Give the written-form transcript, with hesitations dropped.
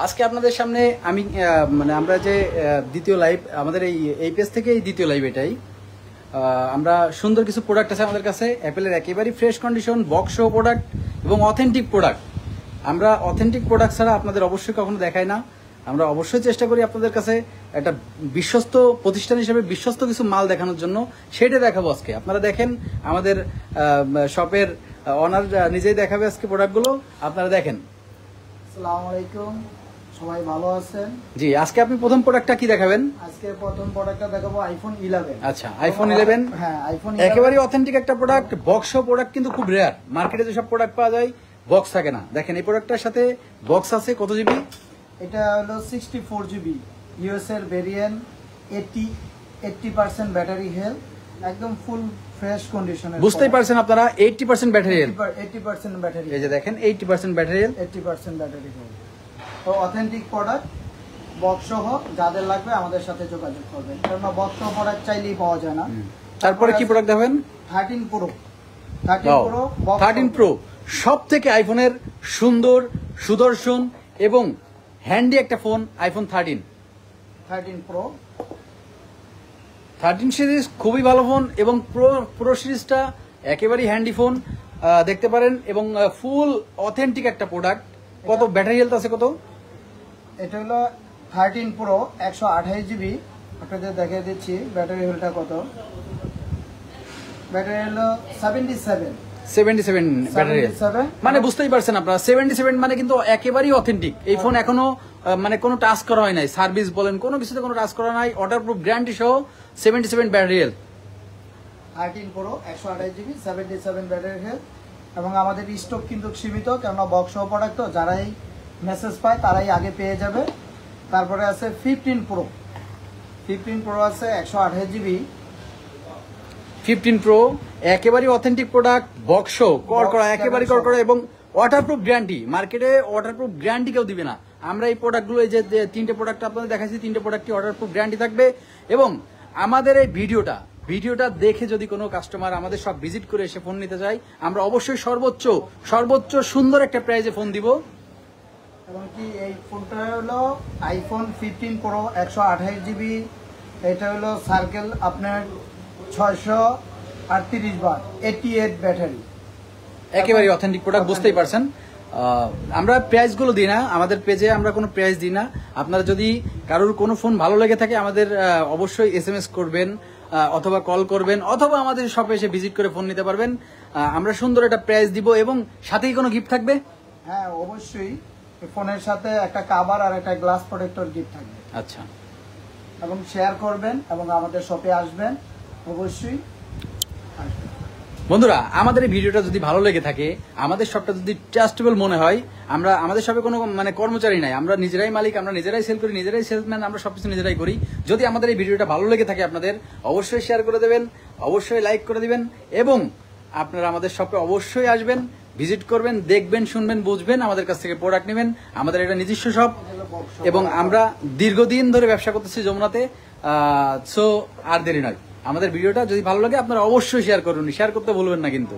আজকে আপনাদের সামনে আমি মানে আমরা যে দ্বিতীয় লাইভ আমাদের এই পেজ থেকে এই দ্বিতীয় লাইভ এটাই আমরা সুন্দর কিছু প্রোডাক্ট আছে আমাদের কাছে অ্যাপেলের একেবারেই ফ্রেশ কন্ডিশন বক্স সহ প্রোডাক্ট এবং অথেন্টিক প্রোডাক্ট। আমরা অথেন্টিক প্রোডাক্ট ছাড়া আপনাদের অবশ্যই কখনো দেখাই না। আমরা অবশ্যই চেষ্টা করি আপনাদের কাছে একটা বিশ্বস্ত প্রতিষ্ঠান হিসেবে বিশ্বস্ত কিছু মাল দেখানোর জন্য, সেটা দেখাবো আজকে। আপনারা দেখেন আমাদের শপের অনার নিজেই দেখাবে আজকে প্রোডাক্টগুলো, আপনারা দেখেন। আসসালামু আলাইকুম, সবাই ভালো আছেন? জি, আজকে আপনি প্রথম প্রোডাক্টটা কি দেখাবেন? আজকে প্রথম প্রোডাক্টটা দেখাবো আইফোন 11। আচ্ছা, আইফোন 11। হ্যাঁ, আইফোন একেবারে অথেন্টিক একটা প্রোডাক্ট, বক্স প্রোডাক্ট কিন্তু খুব রেয়ার। মার্কেটে যেসব প্রোডাক্ট পাওয়া যায় বক্স থাকে না। দেখেন এই প্রোডাক্টটার সাথে বক্স আছে। কত জিবি? এটা হলো 64 জিবি ইউএস এর ভেরিয়েন্ট, 80% ব্যাটারি হেলথ, একদম ফুল ফ্রেশ কন্ডিশনে। বুঝতেই পারছেন আপনারা 80% ব্যাটারি হেলথ। 80% ব্যাটারি, এই যে দেখেন 80% ব্যাটারি হেলথ, 80% ব্যাটারি হেলথ। তো অথেন্টিক প্রোডাক্ট, বক্স সহ যাদের লাগবে আমাদের সাথে যোগাযোগ করবেন, কারণ বক্স সহ প্রোডাক্ট চাইলেই পাওয়া যায় না। তারপরে কি প্রোডাক্ট দেবেন? 13 প্রো। 13 প্রো সবথেকে আইফোনের সুন্দর, সুদর্শন এবং হ্যান্ডি একটা ফোন। আইফোন 13 প্রো 13 সিরিজ খুবই ভালো ফোন এবং প্রো সিরিজটা একেবারেই হ্যান্ডি ফোন দেখতে পারেন এবং ফুল অথেন্টিক একটা প্রোডাক্ট। কত ব্যাটারি হেলথ আছে? কত? এটা হলো 13 প্রো 128 জিবি। আপনাদের দেখিয়ে দিচ্ছি ব্যাটারি হেলথটা কত। ব্যাটারি হলো 77 ব্যাটারি মানে বুঝতেই পারছেন আপনারা 77 মানে কিন্তু একেবারেই অথেন্টিক। এই ফোন এখনো মানে কোনো টাচ করা হয় নাই, সার্ভিস বলেন কোনো কিছুতে কোনো টাচ করা নাই, ওয়াটারপ্রুফ গ্যারান্টি সহ 77 battery health. 13 pro 128 GB 77 battery health. এবং আমাদের স্টক কিন্তু সীমিত, কেননা বক্স সহ প্রোডাক্ট তো যারাই মেসেজ পায় তারাই আগে পেয়ে যাবে। তারপরে আছে 15 প্রো আছে 128 জিবি। 15 প্রো একেবারে অথেন্টিক প্রোডাক্ট, বক্স করা একেবারে করা এবং ওয়াটারপ্রুফ গ্যারান্টি। মার্কেটে ওয়াটারপ্রুফ গ্যারান্টি কেউ দিবে না। আমরা এই প্রোডাক্টগুলো, এই যে তিনটে প্রোডাক্ট আপনাদের দেখাচ্ছি, তিনটে প্রোডাক্টই ওয়াটারপ্রুফ গ্যারান্টি থাকবে। এবং আমাদের এই ভিডিওটা দেখে যদি কোনো কাস্টমার আমাদের সব ভিজিট করে এসে ফোন নিতে চায়, আমরা অবশ্যই সর্বোচ্চ সুন্দর একটা প্রাইজে ফোন দিব। এবং কি এই ফোনটা হলো আইফোন 15 প্রো 128 জিবি। এটা হলো সার্কেল আপনার 638 বার, 88 ব্যাটারি, একেবারে অথেন্টিক প্রোডাক্ট। বুঝতেই পারছেন আমরা প্রাইস গুলো দিই না, আমাদের পেজে আমরা কোনো প্রাইস দিই না। আপনারা যদি কারোর কোনো ফোন ভালো লেগে থাকে আমাদের অবশ্যই SMS করবেন অথবা কল করবেন অথবা আমাদের শপে এসে ভিজিট করে ফোন নিতে পারবেন। আমরা সুন্দর একটা প্রাইস দিব এবং সাথেই কোনো গিফট থাকবে। হ্যাঁ, অবশ্যই ফোনের সাথে একটা কভার আর একটা গ্লাস প্রোটেক্টর গিফট থাকবে। আচ্ছা, এবং শেয়ার করবেন এবং আমাদের শপে আসবেন, অবশ্যই আসবেন। বন্ধুরা, আমাদের এই ভিডিওটা যদি ভালো লেগে থাকে, আমাদের শপটা যদি ট্রাস্টেবল মনে হয়, আমাদের শপে কোনো মানে কর্মচারী নাই, আমরা নিজেরাই মালিক, আমরা নিজেরাই সেল করি, নিজেরাই সেলসম্যান, আমরা সবকিছু নিজেরাই করি। যদি আমাদের এই ভিডিওটা ভালো লেগে থাকে আপনাদের, অবশ্যই শেয়ার করে দেবেন, অবশ্যই লাইক করে দিবেন এবং আপনারা আমাদের শপে অবশ্যই আসবেন, ভিজিট করবেন, দেখবেন, শুনবেন, বুঝবেন, আমাদের কাছ থেকে প্রোডাক্ট নেবেন। আমাদের এটা নিজস্ব শপ এবং আমরা দীর্ঘদিন ধরে ব্যবসা করতেছি যমুনাতে। সো আর দেরি নয়, আমাদের ভিডিওটা যদি ভালো লাগে আপনারা অবশ্যই শেয়ার করুন, শেয়ার করতে ভুলবেন না কিন্তু।